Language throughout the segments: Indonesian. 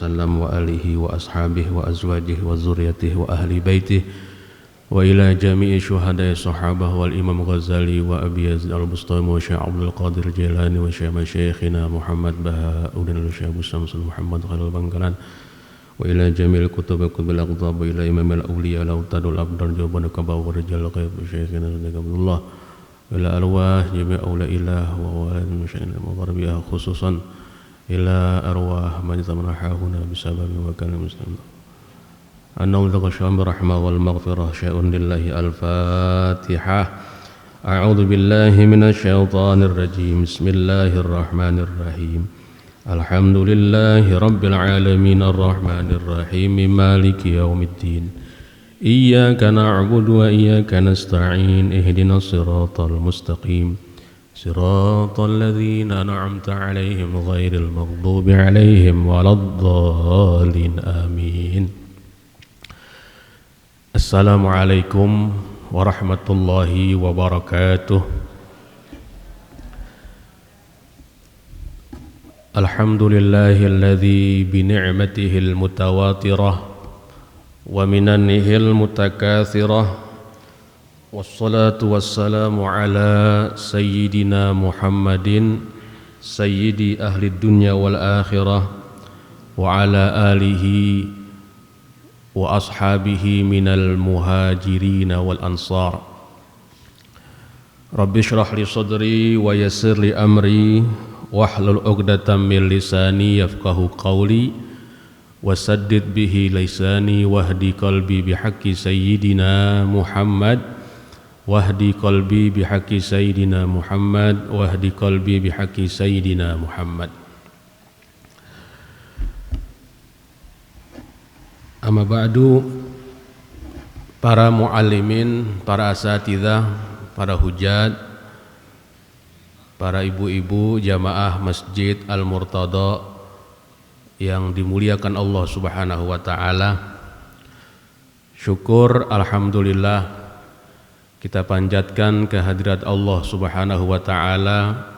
وسلم وآله وأصحابه وأزواجه وذريته وأهل بيته وإلى جميع شهداء الصحابة والإمام الغزالي وأبي يزيد البسطامي وشيخ عبد القادر الجيلاني وشيخ مشايخنا محمد بهاء الشيخ أبو شمس محمد خليل بنغلان وإلى جميع الكتب الأقطاب وإلى إمام الأولياء الأوتاد والأبدال جوابنا كبار ورجال الغيب شيخنا عبد الله وإلى أرواح جميع أولياء الله وأولاد المشاهدين المغربية خصوصا إلى أرواح من تمنحهنا بسبب وكان مسلم أنه الغشام برحمة والمغفرة شيء لله. الفاتحة. أعوذ بالله من الشيطان الرجيم. بسم الله الرحمن الرحيم. الحمد لله رب العالمين الرحمن الرحيم مالك يوم الدين إياك نعبد وإياك نستعين اهدنا الصراط المستقيم صراط الذين أنعمت عليهم غير المغضوب عليهم ولا الضالين آمين. Assalamualaikum warahmatullahi wabarakatuh. Alhamdulillahilladzi bini'matihil mutawatirah wa minannihil mutakatsirah wassalatu wassalamu ala sayyidina Muhammadin sayyidi ahli dunya wal akhirah wa ala alihi wa ashabihi minal muhajirin wal ansar. Rabbi shrah li sadri wa yassir li amri wahlul 'uqdatam min lisani yafqahu qawli wasaddid bihi lisani wahdi qalbi bihaqqi sayyidina Muhammad wahdi qalbi bihaqqi sayyidina Muhammad wahdi qalbi bihaqqi sayyidina Muhammad. Amma ba'du, para muallimin, para asatidzah, para hujat, para ibu-ibu jamaah Masjid Al-Murtada yang dimuliakan Allah Subhanahu wa taala. Syukur alhamdulillah kita panjatkan kehadirat Allah Subhanahu wa taala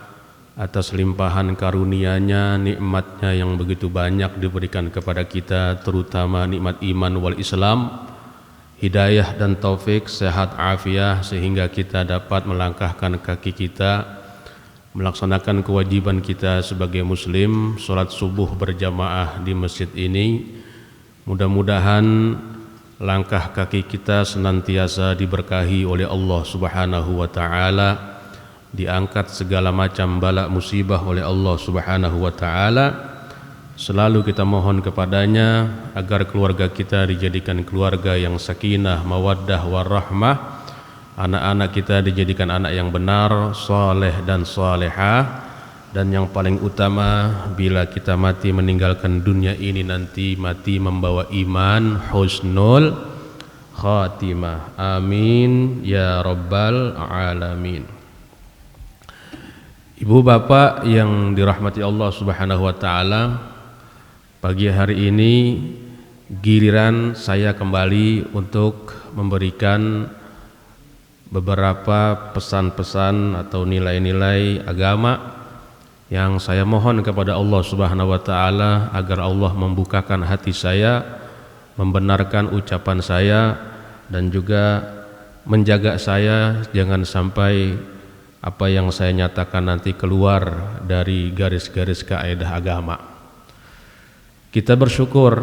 atas limpahan karunia-Nya, nikmatnya yang begitu banyak diberikan kepada kita, terutama nikmat iman wal Islam, hidayah dan taufik, sehat afiah, sehingga kita dapat melangkahkan kaki kita melaksanakan kewajiban kita sebagai muslim, sholat subuh berjamaah di masjid ini. Mudah-mudahan langkah kaki kita senantiasa diberkahi oleh Allah Subhanahu wa taala, diangkat segala macam bala musibah oleh Allah Subhanahu wa taala. Selalu kita mohon kepadanya agar keluarga kita dijadikan keluarga yang sakinah, mawaddah, warahmah. Anak-anak kita dijadikan anak yang benar, saleh dan salehah. Dan yang paling utama, bila kita mati meninggalkan dunia ini nanti mati membawa iman, husnul khatimah. Amin ya rabbal alamin. Ibu bapak yang dirahmati Allah Subhanahu wa taala, pagi hari ini giliran saya kembali untuk memberikan beberapa pesan-pesan atau nilai-nilai agama yang saya mohon kepada Allah Subhanahu wa taala agar Allah membukakan hati saya, membenarkan ucapan saya, dan juga menjaga saya jangan sampai apa yang saya nyatakan nanti keluar dari garis-garis kaidah agama. Kita bersyukur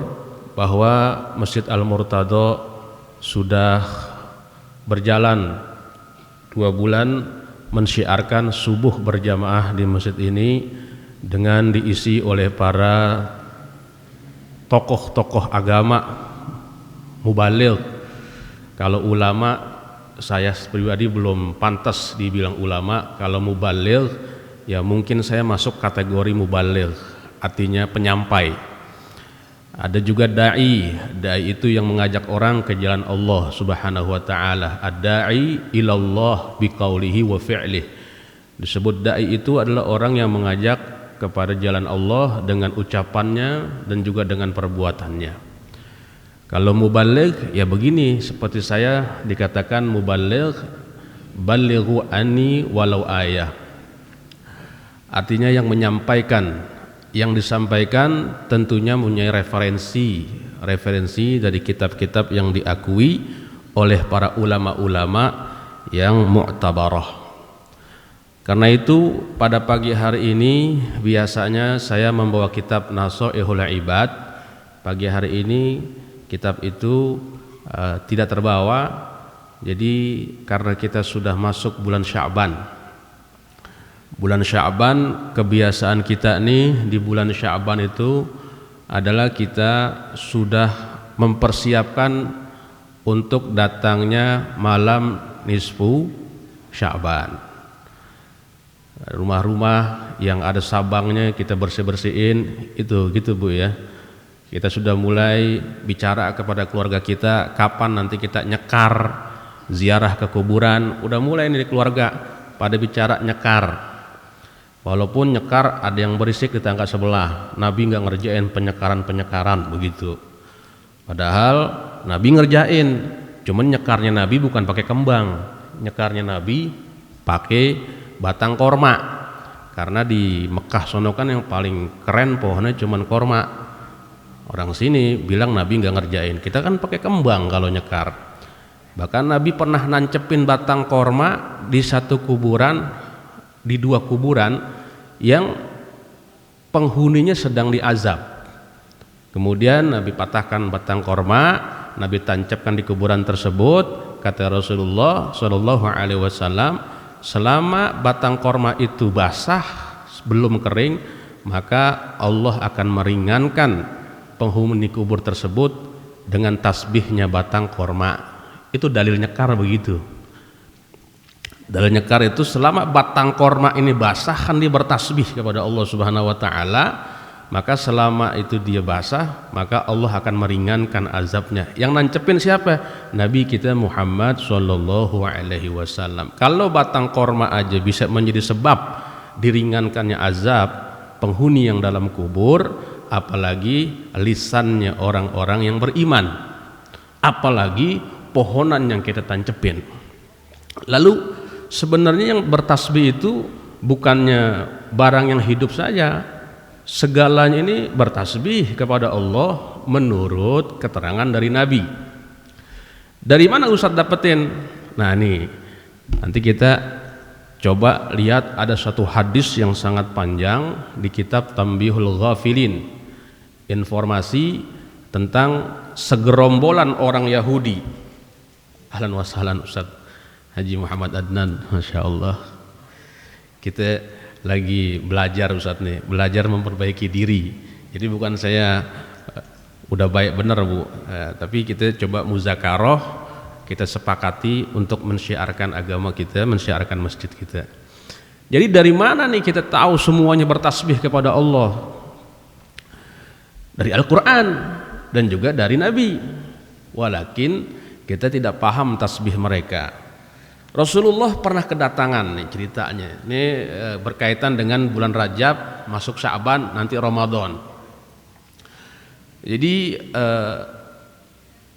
bahwa Masjid Al-Murtada sudah berjalan 2 bulan mensyiarkan subuh berjamaah di masjid ini dengan diisi oleh para tokoh-tokoh agama, mubaligh. Kalau ulama, saya pribadi belum pantas dibilang ulama. Kalau mubaligh, ya mungkin saya masuk kategori mubaligh, artinya penyampai. Ada juga dai itu yang mengajak orang ke jalan Allah Subhanahu wa taala. Ad-da'i ilallah biqaulihi wa fi'lihi. Disebut dai itu adalah orang yang mengajak kepada jalan Allah dengan ucapannya dan juga dengan perbuatannya. Kalau mubaligh ya begini, seperti saya dikatakan mubaligh, balighu anni walau ayah. Artinya yang menyampaikan yang disampaikan tentunya mempunyai referensi dari kitab-kitab yang diakui oleh para ulama-ulama yang mu'tabarah. Karena itu pada pagi hari ini biasanya saya membawa kitab Nashaihul Ibad. Pagi hari ini kitab itu tidak terbawa. Jadi karena kita sudah masuk bulan Sya'ban. Bulan Sya'ban, kebiasaan kita nih di bulan Sya'ban itu adalah kita sudah mempersiapkan untuk datangnya malam nisfu Sya'ban. Rumah-rumah yang ada sabangnya kita bersih-bersihin, itu gitu Bu ya. Kita sudah mulai bicara kepada keluarga kita kapan nanti kita nyekar ziarah ke kuburan. Udah mulai nih keluarga pada bicara nyekar. Walaupun nyekar ada yang berisik di tangga sebelah, Nabi nggak ngerjain penyekaran begitu. Padahal Nabi ngerjain, cuman nyekarnya Nabi bukan pakai kembang, nyekarnya Nabi pakai batang korma. Karena di Mekah sono kan yang paling keren pohonnya cuman korma. Orang sini bilang Nabi nggak ngerjain, kita kan pakai kembang kalau nyekar. Bahkan Nabi pernah nancepin batang korma di satu kuburan, di dua kuburan yang penghuninya sedang diazab. Kemudian Nabi patahkan batang korma, Nabi tancapkan di kuburan tersebut. Kata Rasulullah Shallallahu Alaihi Wasallam, selama batang korma itu basah belum kering, maka Allah akan meringankan penghuni kubur tersebut dengan tasbihnya batang korma. Itu dalil nyekar begitu. Dalil nyekar itu selama batang korma ini basah kan dia bertasbih kepada Allah Subhanahu wa taala, maka selama itu dia basah maka Allah akan meringankan azabnya. Yang nancepin siapa? Nabi kita Muhammad sallallahu alaihi wasallam. Kalau batang korma aja bisa menjadi sebab diringankannya azab penghuni yang dalam kubur, apalagi lisannya orang-orang yang beriman, apalagi pohonan yang kita tancepin. Lalu sebenarnya yang bertasbih itu bukannya barang yang hidup saja, segalanya ini bertasbih kepada Allah menurut keterangan dari Nabi. Dari mana Ustaz dapetin? Nah nih, nanti kita coba lihat ada satu hadis yang sangat panjang di kitab Tanbihul Ghafilin, informasi tentang segerombolan orang Yahudi. Ahlan wa sahlan Ustaz Haji Muhammad Adnan, Masya Allah. Kita lagi belajar Ustaz nih, belajar memperbaiki diri. Jadi bukan saya udah baik benar Bu, tapi kita coba muzakarah, kita sepakati untuk mensyiarkan agama kita, mensyiarkan masjid kita. Jadi dari mana nih kita tahu semuanya bertasbih kepada Allah? Dari Al-Quran dan juga dari Nabi. Walakin kita tidak paham tasbih mereka. Rasulullah pernah kedatangan nih ceritanya. Ini berkaitan dengan bulan Rajab, masuk Sya'ban, nanti Ramadan. Jadi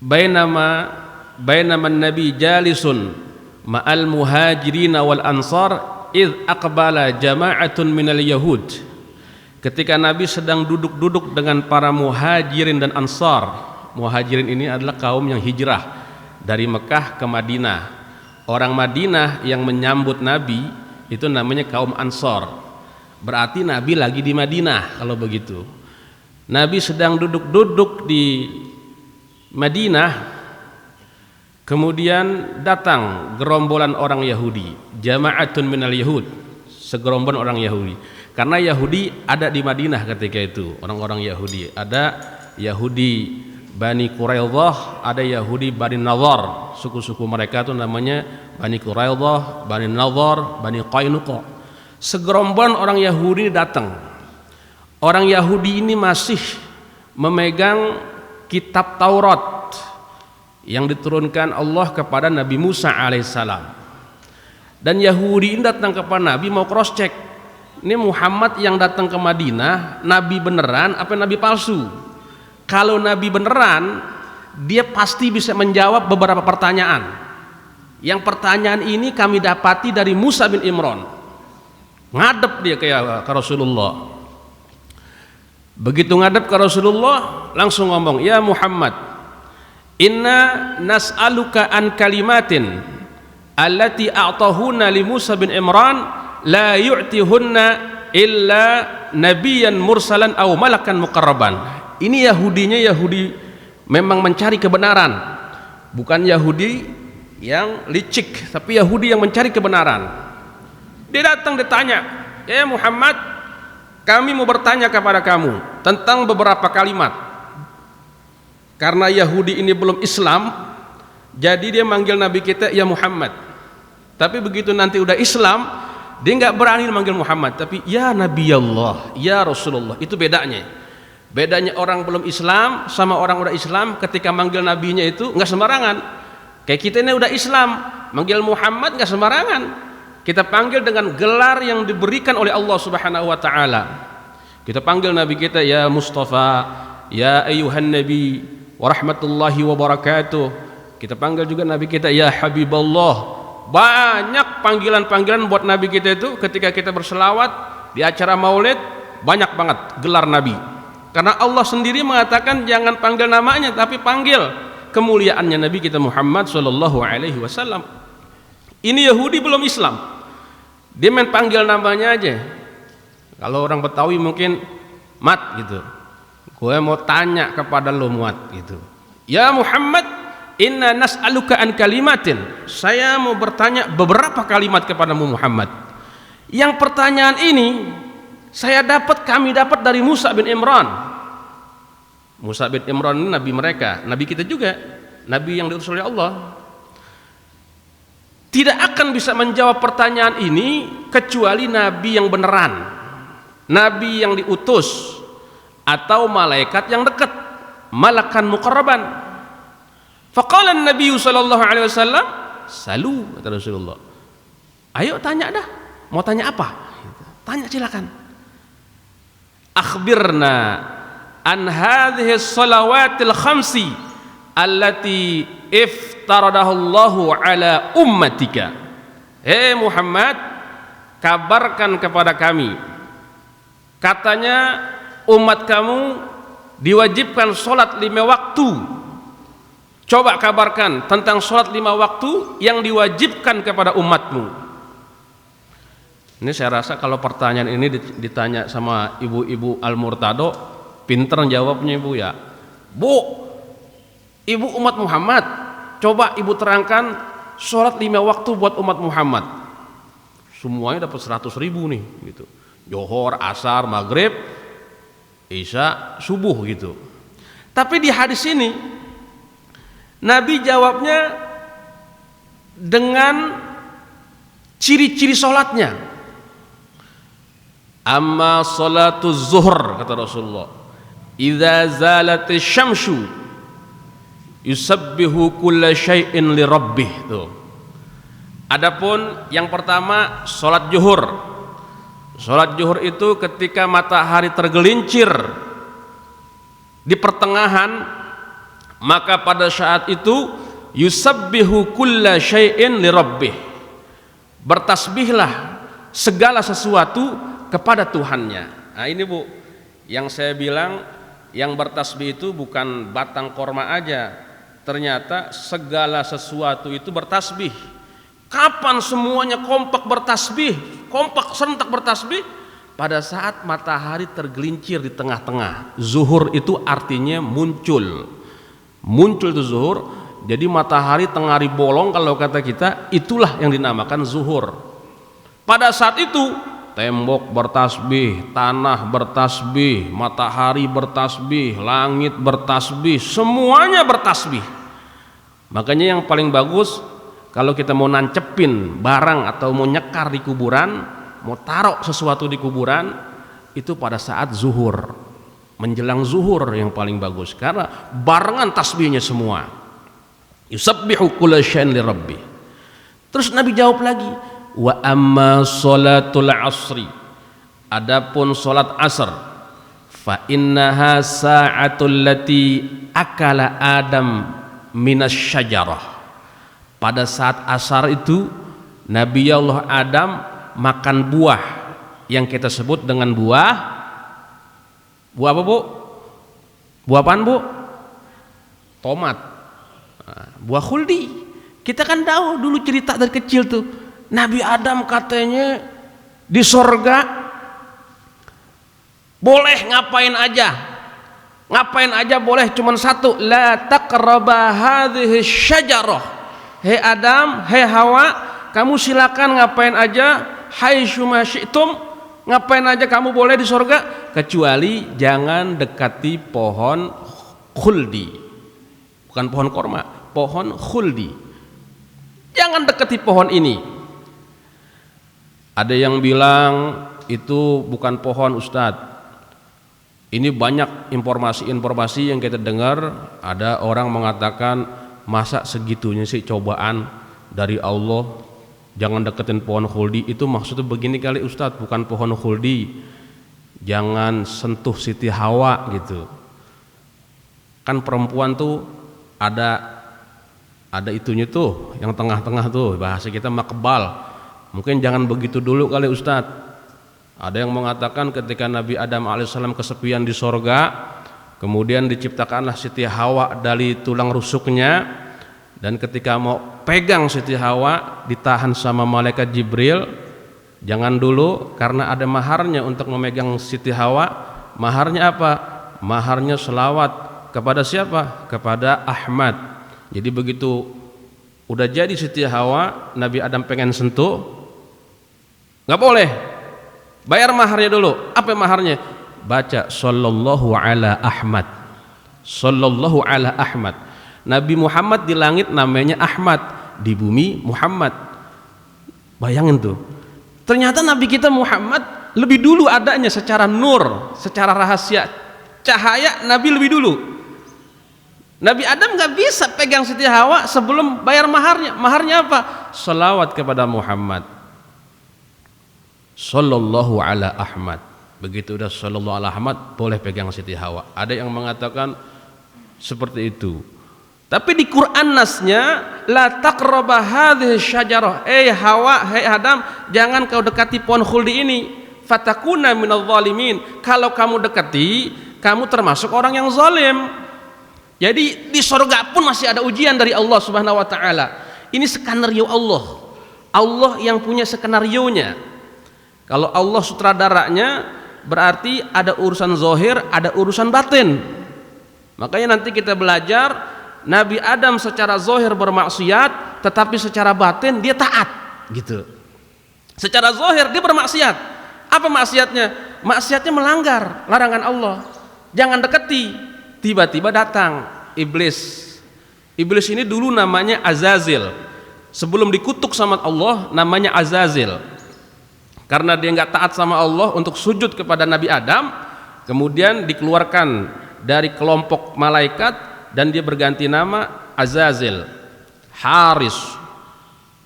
bainama Nabi jalisun ma'al muhajirin wal ansar id aqbala jama'atun minal yahud. Ketika Nabi sedang duduk-duduk dengan para muhajirin dan ansar. Muhajirin ini adalah kaum yang hijrah dari Mekah ke Madinah. Orang Madinah yang menyambut Nabi itu namanya kaum Ansor. Berarti Nabi lagi di Madinah kalau begitu. Nabi sedang duduk-duduk di Madinah, kemudian datang gerombolan orang Yahudi, jama'atun minal Yahud, segerombolan orang Yahudi. Karena Yahudi ada di Madinah ketika itu, orang-orang Yahudi. Ada Yahudi Bani Quraidah, ada Yahudi Bani Nadhar. Suku-suku mereka itu namanya Bani Quraidah, Bani Nadhar, Bani Qainuqa. Segerombolan orang Yahudi datang. Orang Yahudi ini masih memegang kitab Taurat yang diturunkan Allah kepada Nabi Musa alaihissalam. Dan Yahudi ini datang kepada Nabi mau cross check. Ini Muhammad yang datang ke Madinah, Nabi beneran apa Nabi palsu? Kalau Nabi beneran, dia pasti bisa menjawab beberapa pertanyaan. Yang pertanyaan ini kami dapati dari Musa bin Imran. Ngadep dia ke Rasulullah. Begitu ngadep ke Rasulullah langsung ngomong, ya Muhammad, inna nas'aluka an kalimatin allati a'tahuna li Musa bin Imran la yu'tihunna illa nabiyyan mursalan aw malakan muqarraban. Ini Yahudinya Yahudi memang mencari kebenaran, bukan Yahudi yang licik, tapi Yahudi yang mencari kebenaran. Dia datang ditanya, ya Muhammad, kami mau bertanya kepada kamu tentang beberapa kalimat. Karena Yahudi ini belum Islam, jadi dia manggil Nabi kita ya Muhammad. Tapi begitu nanti udah Islam, dia nggak berani manggil Muhammad, tapi ya Nabi Allah, ya Rasulullah. Itu bedanya. Bedanya orang belum Islam sama orang udah Islam, ketika manggil nabinya itu nggak sembarangan. Kayak kita ini udah Islam, manggil Muhammad nggak sembarangan. Kita panggil dengan gelar yang diberikan oleh Allah Subhanahu wa taala. Kita panggil nabi kita ya Mustafa, ya ayuhan nabi wa rahmatullahi wa barakatuh. Kita panggil juga nabi kita ya Habiballah. Banyak panggilan-panggilan buat nabi kita itu. Ketika kita berselawat di acara maulid, banyak banget gelar nabi. Karena Allah sendiri mengatakan jangan panggil namanya, tapi panggil kemuliaannya nabi kita Muhammad sallallahu alaihi wasallam. Ini Yahudi belum Islam, dia main panggil namanya aja. Kalau orang Betawi mungkin Mat gitu, gue mau tanya kepada lo Mat gitu, ya Muhammad, inna nas'aluka an kalimatin, saya mau bertanya beberapa kalimat kepadamu Muhammad. Yang pertanyaan ini kami dapat dari Musa bin Imran. Musa bin Imran ini nabi mereka, nabi kita juga, nabi yang diutus oleh Allah. Tidak akan bisa menjawab pertanyaan ini kecuali nabi yang beneran, nabi yang diutus, atau malaikat yang dekat, malakan muqarraban. Faqala an-nabiy sallallahu alaihi wasallam, salu, kata Rasulullah, ayo tanya dah, mau tanya apa? Tanya silakan. Akhbirna an hadhihi salawatil khamsi allati iftaradahallahu ala ummatika. Muhammad, kabarkan kepada kami, katanya umat kamu diwajibkan sholat 5 waktu. Coba kabarkan tentang sholat 5 waktu yang diwajibkan kepada umatmu. Ini saya rasa kalau pertanyaan ini ditanya sama ibu-ibu Al-Murtado, pinter jawabnya ibu ya. Bu, ibu umat Muhammad, coba ibu terangkan sholat 5 waktu buat umat Muhammad. Semuanya dapat 100.000 nih gitu. Johor, asar, maghrib, isya, subuh gitu. Tapi di hadis ini Nabi jawabnya dengan ciri-ciri sholatnya. Amma salatu zuhur, kata Rasulullah, idza zalatis syamsu yusabbihu kulla syai'in li rabbih. Tuh. Adapun yang pertama salat zuhur. Salat zuhur itu ketika matahari tergelincir di pertengahan, maka pada saat itu yusabbihu kulla syai'in li rabbih. Bertasbihlah segala sesuatu kepada Tuhannya. Nah ini Bu, yang saya bilang yang bertasbih itu bukan batang korma aja, ternyata segala sesuatu itu bertasbih. Kapan semuanya kompak bertasbih, kompak serentak bertasbih? Pada saat matahari tergelincir di tengah-tengah. Zuhur itu artinya muncul itu zuhur. Jadi matahari tengah bolong kalau kata kita, itulah yang dinamakan zuhur. Pada saat itu tembok bertasbih, tanah bertasbih, matahari bertasbih, langit bertasbih, semuanya bertasbih. Makanya yang paling bagus kalau kita mau nancepin barang atau mau nyekar di kuburan, mau taruh sesuatu di kuburan, itu pada saat zuhur, menjelang zuhur yang paling bagus, karena barengan tasbihnya semua. Yusabbihu kulla syai'in li rabbih. Terus Nabi jawab lagi, wa amma sholatul asri, adapun sholat asr, fa innaha sa'atul lati akala Adam minas syajarah. Pada saat asar itu Nabi Allah Adam makan buah yang kita sebut dengan buah Buah apa, Bu? Buah apaan, Bu? Tomat. Nah, buah khuldi. Kita kan tahu dulu cerita dari kecil tuh. Nabi Adam katanya di sorga boleh ngapain aja. Ngapain aja boleh, cuman satu, la taqraba hadhihi syajarah. Hei Adam, hei Hawa, kamu silakan ngapain aja, haitsu ma syi'tum, ngapain aja kamu boleh di sorga, kecuali jangan dekati pohon khuldi. Bukan pohon korma, pohon khuldi. Jangan dekati pohon ini. Ada yang bilang itu bukan pohon, Ustadz. Ini banyak informasi-informasi yang kita dengar. Ada orang mengatakan, masa segitunya sih cobaan dari Allah, jangan deketin pohon khuldi. Itu maksudnya begini kali Ustadz, bukan pohon khuldi, jangan sentuh Siti Hawa gitu. Kan perempuan tuh ada itunya tuh, yang tengah-tengah tuh, bahasa kita mah kebal. Mungkin jangan begitu dulu kali Ustadz. Ada yang mengatakan ketika Nabi Adam alaihissalam kesepian di sorga, kemudian diciptakanlah Siti Hawa dari tulang rusuknya, dan ketika mau pegang Siti Hawa ditahan sama malaikat Jibril. Jangan dulu, karena ada maharnya untuk memegang Siti Hawa. Maharnya apa? Maharnya selawat kepada siapa? Kepada Ahmad. Jadi begitu udah jadi Siti Hawa, Nabi Adam pengen sentuh, nggak boleh. Bayar maharnya dulu. Apa maharnya? Baca sallallahu ala Ahmad. Sallallahu ala Ahmad. Nabi Muhammad di langit namanya Ahmad, di bumi Muhammad. Bayangin tuh. Ternyata Nabi kita Muhammad lebih dulu adanya secara nur, secara rahasia, cahaya. Nabi lebih dulu. Nabi Adam nggak bisa pegang Siti Hawa sebelum bayar maharnya. Maharnya apa? Salawat kepada Muhammad. Sallallahu ala Ahmad. Begitu udah sallallahu ala Ahmad, boleh pegang Siti Hawa. Ada yang mengatakan seperti itu. Tapi di Quran nasnya, la taqraba hadhihi syajarah. Hawa, Adam, jangan kau dekati pohon khuldi ini. Fatakuna minadh dhalimin. Kalau kamu dekati, kamu termasuk orang yang zalim. Jadi di surga pun masih ada ujian dari Allah Subhanahu wa taala. Ini skenario Allah. Allah yang punya skenarionya. Kalau Allah sutradaranya, berarti ada urusan zahir, ada urusan batin. Makanya nanti kita belajar, Nabi Adam secara zahir bermaksiat, tetapi secara batin dia taat, gitu. Secara zahir dia bermaksiat. Apa maksiatnya? Maksiatnya melanggar larangan Allah. Jangan deketi. Tiba-tiba datang iblis. Iblis ini dulu namanya Azazil. Sebelum dikutuk sama Allah, namanya Azazil. Karena dia nggak taat sama Allah untuk sujud kepada Nabi Adam, kemudian dikeluarkan dari kelompok malaikat dan dia berganti nama Azazil. Haris.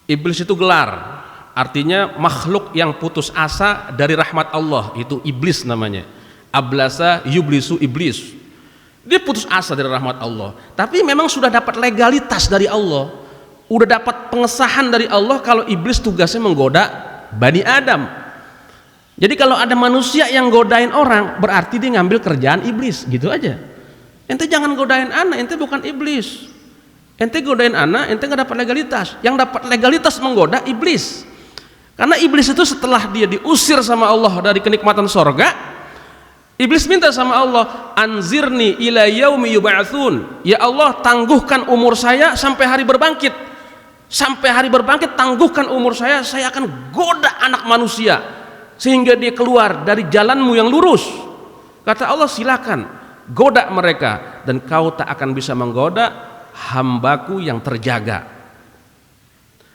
Iblis itu gelar, artinya makhluk yang putus asa dari rahmat Allah, itu iblis namanya. Ablasa yublisu iblis. Dia putus asa dari rahmat Allah, tapi memang sudah dapat legalitas dari Allah, udah dapat pengesahan dari Allah kalau iblis tugasnya menggoda Bani Adam. Jadi kalau ada manusia yang godain orang, berarti dia ngambil kerjaan iblis, gitu aja. Ente jangan godain anak, ente bukan iblis. Ente godain anak, ente nggak dapat legalitas. Yang dapat legalitas menggoda iblis. Karena iblis itu setelah dia diusir sama Allah dari kenikmatan sorga, iblis minta sama Allah, anzirni ila yaumi yub'atsun. Ya Allah, tangguhkan umur saya sampai hari berbangkit. Sampai hari berbangkit tangguhkan umur saya akan goda anak manusia sehingga dia keluar dari jalanmu yang lurus. Kata Allah, silakan goda mereka dan kau tak akan bisa menggoda hambaku yang terjaga.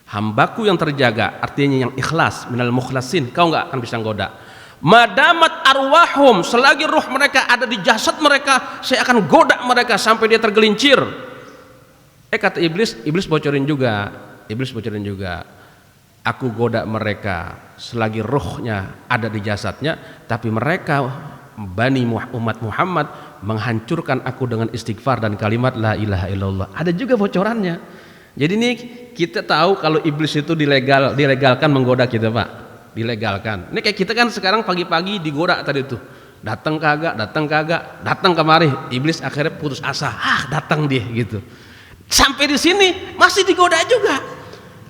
Hambaku yang terjaga artinya yang ikhlas, minal mukhlasin, kau nggak akan bisa goda. Madamat arwahum, selagi ruh mereka ada di jasad mereka, saya akan goda mereka sampai dia tergelincir. Kata iblis bocorin juga. Iblis bocorin juga, aku goda mereka selagi ruhnya ada di jasadnya, tapi mereka Bani umat Muhammad menghancurkan aku dengan istighfar dan kalimat la ilaha illallah. Ada juga bocorannya. Jadi ini kita tahu kalau iblis itu dilegalkan menggoda kita, Pak. Dilegalkan. Ini kayak kita kan sekarang pagi-pagi digoda tadi tuh. Datang kagak, datang kemari. Iblis akhirnya putus asa, datang dia gitu. Sampai di sini masih digoda juga.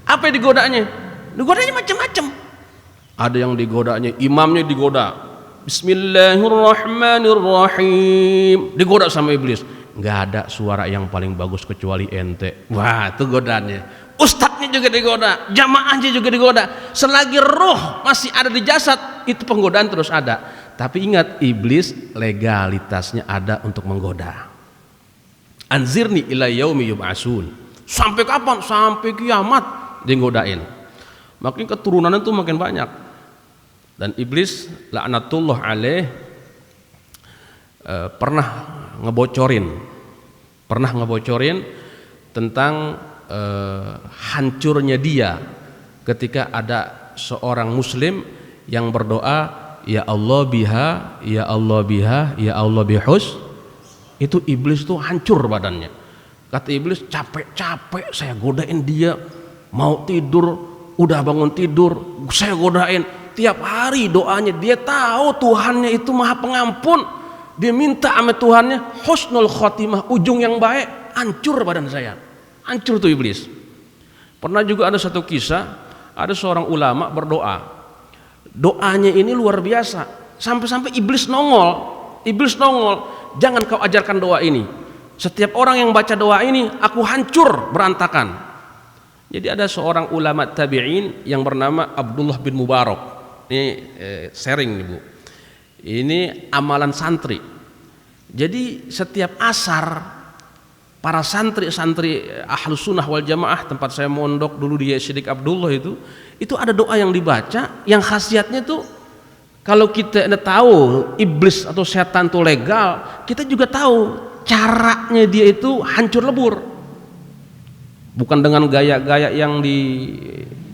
Apa yang digodanya? Digodanya macam-macam. Ada yang digodanya, imamnya digoda. Bismillahirrahmanirrahim. Digoda sama iblis. Nggak ada suara yang paling bagus kecuali ente. Wah, itu godaannya. Ustadznya juga digoda, jamaahnya juga digoda. Selagi roh masih ada di jasad, itu penggodaan terus ada. Tapi ingat, iblis legalitasnya ada untuk menggoda. Anzirni ila yaumi yub'atsun. Sampai kapan? Sampai kiamat dia ngodain. Makin keturunan itu makin banyak. Dan iblis laknatullah alaih pernah ngebocorin tentang hancurnya dia ketika ada seorang muslim yang berdoa, ya Allah biha, ya Allah biha, ya Allah bihus. Itu iblis tuh hancur badannya. Kata iblis, capek-capek saya godain dia, mau tidur udah bangun tidur saya godain. Tiap hari doanya, dia tahu Tuhannya itu maha pengampun, dia minta sama Tuhannya husnul khotimah, ujung yang baik. Hancur badan saya, hancur tuh iblis. Pernah juga ada satu kisah, ada seorang ulama berdoa, doanya ini luar biasa, sampai-sampai iblis nongol. Jangan kau ajarkan doa ini, setiap orang yang baca doa ini aku hancur berantakan. Jadi ada seorang ulama tabi'in yang bernama Abdullah bin Mubarak. Ini sharing nih Bu, ini amalan santri. Jadi setiap asar para santri Ahlus Sunnah wal Jamaah, tempat saya mondok dulu di Siddiq Abdullah, itu ada doa yang dibaca yang khasiatnya tuh, kalau kita tahu iblis atau setan itu legal, kita juga tahu caranya dia itu hancur lebur. Bukan dengan gaya-gaya yang di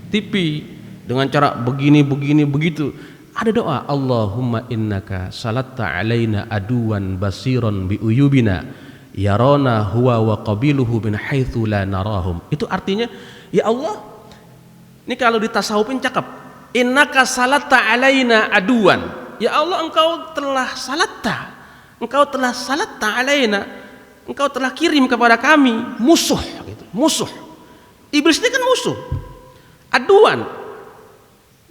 TV, dengan cara begini begitu. Ada doa, Allahumma innaka salatta alaina aduwan basiron bi uyubina yarona huwa wa qabiluhu min haitsu la narahum. Itu artinya, ya Allah, ini kalau ditasawufin cakep, innaka salatta alaina aduwan, ya Allah engkau telah salatta alaina, engkau telah kirim kepada kami musuh gitu. Musuh, iblis ini kan musuh, aduan.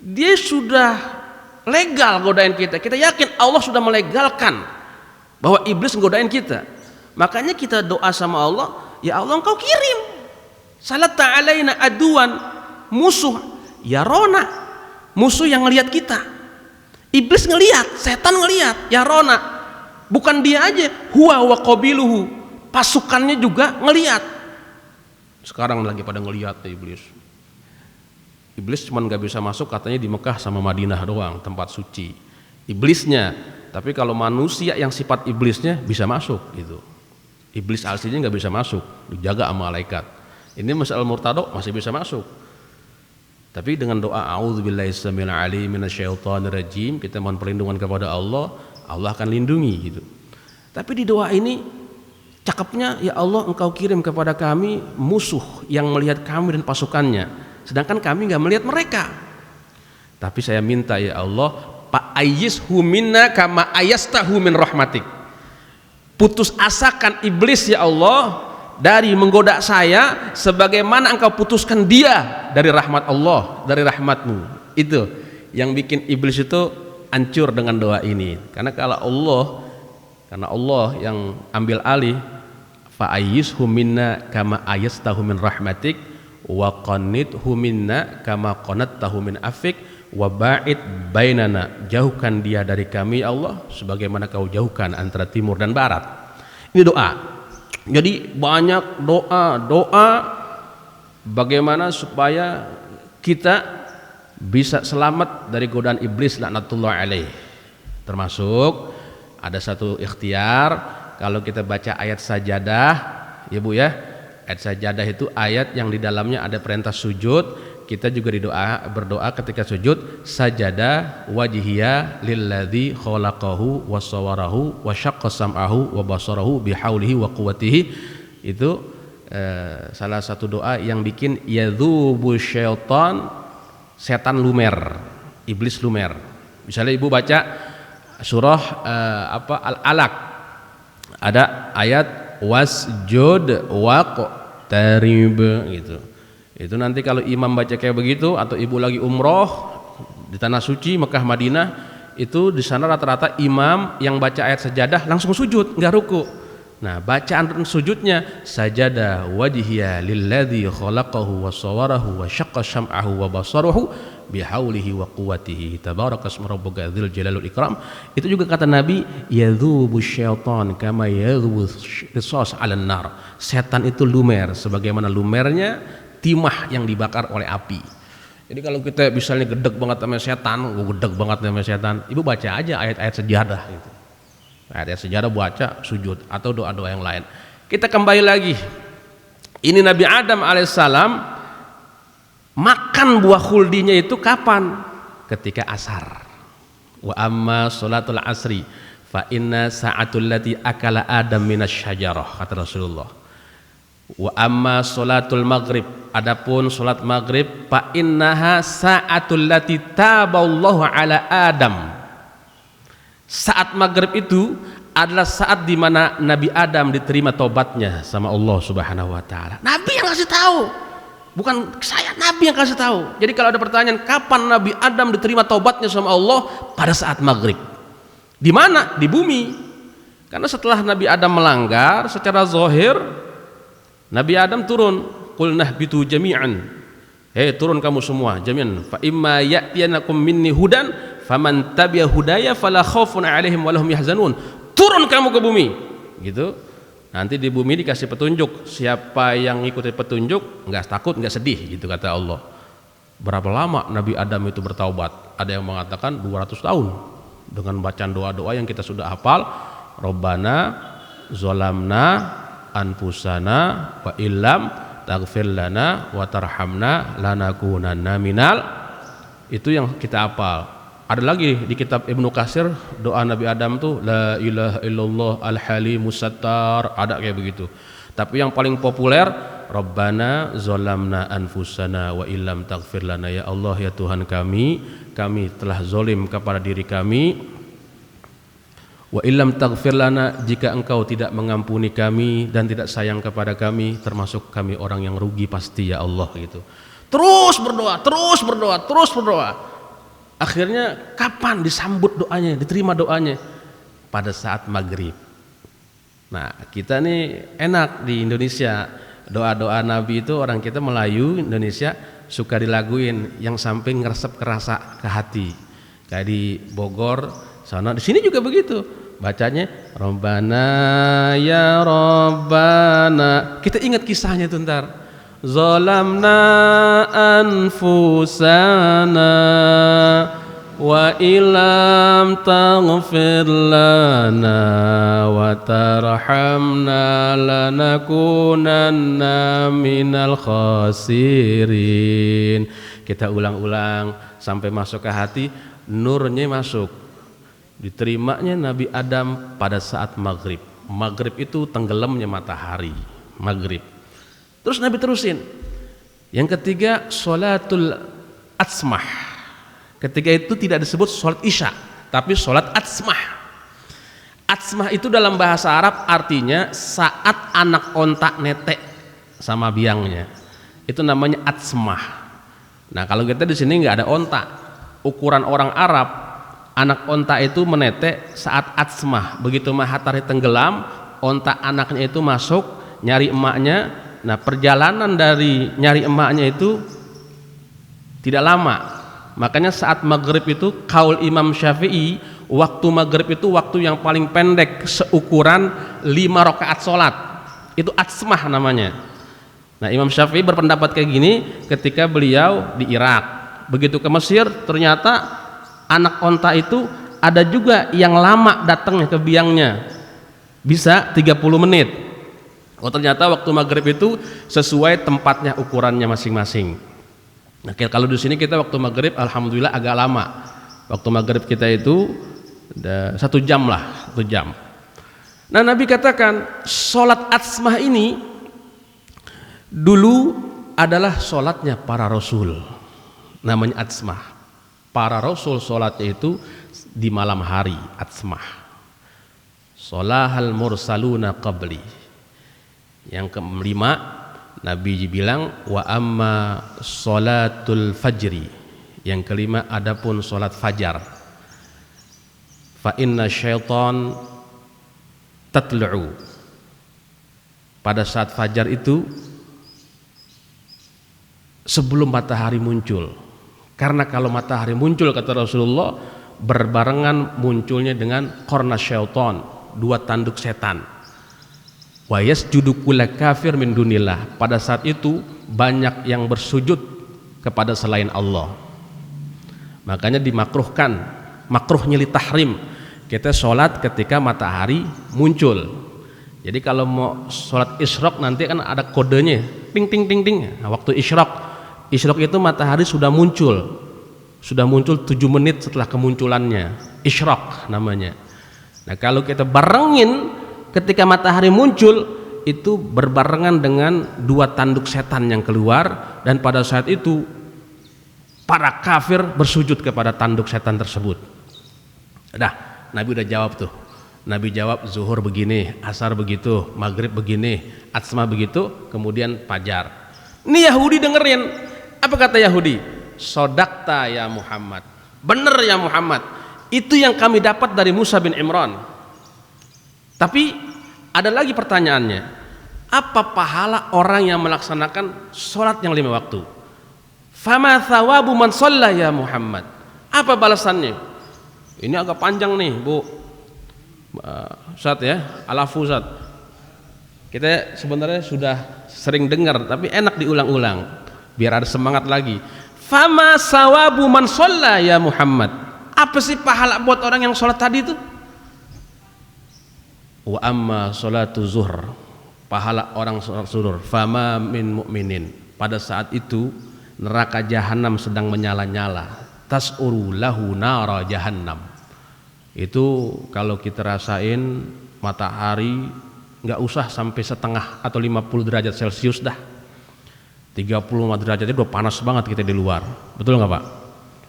Dia sudah legal godain kita. Kita yakin Allah sudah melegalkan bahwa iblis godain kita. Makanya kita doa sama Allah, ya Allah engkau kirim salatta alaina aduan, musuh, yarona, musuh yang ngelihat kita. Iblis ngelihat, setan ngelihat, yarona. Bukan dia aja, huwa wa qabiluhu, pasukannya juga ngelihat. Sekarang lagi pada ngelihat iblis. Iblis cuma nggak bisa masuk katanya di Mekah sama Madinah doang, tempat suci iblisnya. Tapi kalau manusia yang sifat iblisnya bisa masuk gitu. Iblis aslinya nggak bisa masuk, dijaga sama malaikat. Ini masalah murtado masih bisa masuk. Tapi dengan doa a'udzubillahi samil alim minasyaitonir rajim, kita mohon perlindungan kepada Allah, Allah akan lindungi gitu. Tapi di doa ini cakepnya, ya Allah engkau kirim kepada kami musuh yang melihat kami dan pasukannya, sedangkan kami nggak melihat mereka. Tapi saya minta ya Allah, fa'ayyizhu minna kama ayastahu min rahmatik. Putus asakan iblis ya Allah dari menggoda saya sebagaimana engkau putuskan dia dari rahmat Allah, dari rahmatmu. Itu yang bikin iblis itu hancur dengan doa ini. Karena Allah yang ambil alih, fa'ayyizhu minna kama ayastahu min rahmatik wa qannithu minna kama qanattahu min afik wa ba'id bainana, jauhkan dia dari kami ya Allah sebagaimana kau jauhkan antara timur dan barat. Ini doa. Jadi banyak doa bagaimana supaya kita bisa selamat dari godaan iblis laknatullah alaih. Termasuk ada satu ikhtiar, kalau kita baca ayat sajadah ya Bu ya, ayat sajadah itu ayat yang di dalamnya ada perintah sujud. Kita juga berdoa ketika sujud, sajada wajhiya lilladzi khalaqahu wa sawwarahu wa syaqqa sam'ahu wa basarahu bihaulihi wa quwwatihi. Itu salah satu doa yang bikin yadzubu syaitan, setan lumer, iblis lumer. Misalnya Ibu baca surah Al-Alaq ada ayat wasjud waqtarib gitu. Itu nanti kalau imam baca kayak begitu atau ibu lagi umroh di tanah suci Mekah Madinah, itu di sana rata-rata imam yang baca ayat sajadah langsung sujud, nggak ruku. Nah, bacaan sujudnya sajada wajhiya lilladzi khalaqahu wa sawwarahu wa syaqqa syam'ahu wa basarahu bihaulihi wa quwwatihi tabarakasmu rabbuka dzil jalali wal ikram. Itu juga kata Nabi, yadzubu syaitan kama yadzubu qisas 'alan nar. Setan itu lumer sebagaimana lumernya timah yang dibakar oleh api. Jadi kalau kita misalnya gedeg banget sama setan, gedeg banget sama setan, ibu baca aja ayat-ayat sejadah gitu. Ayat sejarah baca sujud atau doa-doa yang lain. Kita kembali lagi. Ini Nabi Adam alaihissalam makan buah khuldinya itu kapan? Ketika asar. Wa amma sholatul asri fa inna sa'atul lati akala Adam minasy syajarah, kata Rasulullah. Wa amma sholatul maghrib, adapun sholat maghrib fa innaha sa'atul lati taballahu ala Adam. Saat maghrib itu adalah saat di mana Nabi Adam diterima tobatnya sama Allah Subhanahu wa taala. Nabi yang kasih tahu. Bukan saya, Nabi yang kasih tahu. Jadi kalau ada pertanyaan kapan Nabi Adam diterima tobatnya sama Allah, pada saat maghrib. Di mana? Di bumi. Karena setelah Nabi Adam melanggar secara zahir, Nabi Adam turun, qul nahbitu jami'an. Hei, turun kamu semua jami'an. Fa imma ya'tiyanakum minni hudan faman tabi'a hudaya fala khaufun 'alaihim wa lahum yahzanun. Turun kamu ke bumi. Gitu. Nanti di bumi dikasih petunjuk. Siapa yang ikuti petunjuk enggak takut, enggak sedih, gitu kata Allah. Berapa lama Nabi Adam itu bertaubat? Ada yang mengatakan 200 tahun. Dengan bacaan doa-doa yang kita sudah hafal. Rabbana zalamna anfusana wa illam taghfir lana wa tarhamna lanakunanna minal. Itu yang kita hafal. Ada lagi di kitab Ibnu Katsir doa Nabi Adam tuh la ilaha illallah al-halimus sattar, ada kayak begitu. Tapi yang paling populer Rabbana zalamna anfusana wa illam taghfir lana, ya Allah ya Tuhan kami telah zalim kepada diri kami. Wa illam taghfir lana, jika engkau tidak mengampuni kami dan tidak sayang kepada kami, termasuk kami orang yang rugi pasti ya Allah gitu. Terus berdoa, terus berdoa, terus berdoa. Akhirnya kapan disambut doanya, diterima doanya? Pada saat maghrib. Nah, kita nih enak di Indonesia, doa-doa Nabi itu orang kita Melayu Indonesia suka dilaguin yang sampai ngeresep kerasa ke hati. Kayak di Bogor sana, di sini juga begitu. Bacanya Rabbana ya Rabbana. Kita ingat kisahnya tuh ntar. Zalamna anfusana wa ilam taghfir lana wa tarhamna lanakunanna minal khasirin. Kita ulang-ulang sampai masuk ke hati, nurnya masuk. Diterimanya Nabi Adam pada saat maghrib. Maghrib itu tenggelamnya matahari, maghrib. Terus Nabi terusin. Yang ketiga sholatul atsmah. Ketiga itu tidak disebut sholat isya, tapi sholat atsmah. Atsmah itu dalam bahasa Arab artinya saat anak onta netek sama biangnya. Itu namanya atsmah. Nah kalau kita di sini nggak ada onta. Ukuran orang Arab, anak onta itu menetek saat atsmah. Begitu matahari tenggelam, onta anaknya itu masuk nyari emaknya. Nah perjalanan dari nyari emaknya itu tidak lama. Makanya saat maghrib itu kaul Imam Syafi'i, waktu maghrib itu waktu yang paling pendek seukuran 5 rakaat sholat. Itu atsmah namanya. Nah Imam Syafi'i berpendapat kayak gini ketika beliau di Irak. Begitu ke Mesir ternyata anak onta itu ada juga yang lama datangnya ke biangnya, bisa 30 menit. Oh ternyata waktu maghrib itu sesuai tempatnya ukurannya masing-masing. Nah kalau di sini kita waktu maghrib alhamdulillah agak lama. Waktu maghrib kita itu 1 jam lah, 1 jam. Nah Nabi katakan sholat atsmah ini dulu adalah sholatnya para rasul, namanya atsmah. Para rasul sholatnya itu di malam hari, atsmah. Sholahal mursaluna qabli. Yang kelima, Nabi bilang wa amma sholatul fajri. Yang kelima, adapun sholat fajar. Fa inna syaitan tatlu'u. Pada saat fajar itu sebelum matahari muncul. Karena kalau matahari muncul, kata Rasulullah, berbarengan munculnya dengan qarna syaitan, dua tanduk setan. Wa yasjudu kullu kafir min dunillah. Pada saat itu banyak yang bersujud kepada selain Allah. Makanya dimakruhkan, makruhnya li tahrim, kita sholat ketika matahari muncul. Jadi kalau mau sholat isyraq nanti kan ada kodenya, ting ting ting ting. Nah, waktu isyraq itu matahari sudah muncul 7 menit setelah kemunculannya, isyraq namanya. Nah kalau kita barengin ketika matahari muncul, itu berbarengan dengan dua tanduk setan yang keluar, dan pada saat itu para kafir bersujud kepada tanduk setan tersebut. Dah, Nabi udah jawab tuh. Nabi jawab zuhur begini, asar begitu, maghrib begini, atsma begitu, kemudian fajar. Ini Yahudi dengerin. Apa kata Yahudi? Sodakta ya Muhammad. Bener ya Muhammad. Itu yang kami dapat dari Musa bin Imran. Tapi ada lagi pertanyaannya. Apa pahala orang yang melaksanakan sholat yang 5 waktu? Fama thawabu man shalla ya Muhammad. Apa balasannya? Ini agak panjang nih, Bu. Ustaz ya, alafu Ustaz. Kita sebenarnya sudah sering dengar, tapi enak diulang-ulang biar ada semangat lagi. Fama sawabu man shalla ya Muhammad. Apa sih pahala buat orang yang sholat tadi itu? Wa amma sholatu zuhr, pahala orang sholat zuhur. Fama min mu'minin. Pada saat itu neraka jahanam sedang menyala-nyala. Tas'uru lahu nara jahannam. Itu kalau kita rasain matahari nggak usah sampai setengah atau 50 derajat Celcius dah. 35 derajat itu udah panas banget kita di luar. Betul nggak Pak?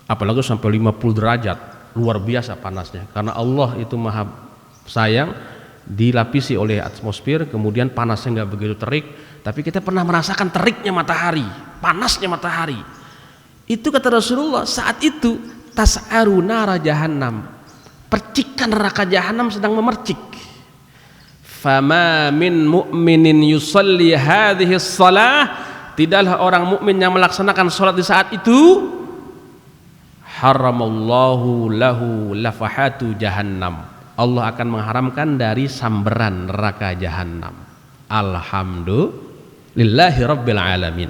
Apalagi sampai 50 derajat, luar biasa panasnya. Karena Allah itu maha sayang, dilapisi oleh atmosfer, kemudian panasnya nggak begitu terik. Tapi kita pernah merasakan teriknya matahari, panasnya matahari. Itu kata Rasulullah, saat itu tas'aru nara jahannam, percikan neraka jahanam sedang memercik. Fama min mu'minin yusalli hadhihi shalah, tidaklah orang mukmin yang melaksanakan sholat di saat itu, haramallahu lahu lafahatu jahannam, Allah akan mengharamkan dari samberan neraka jahanam. Alhamdulillahi rabbil alamin.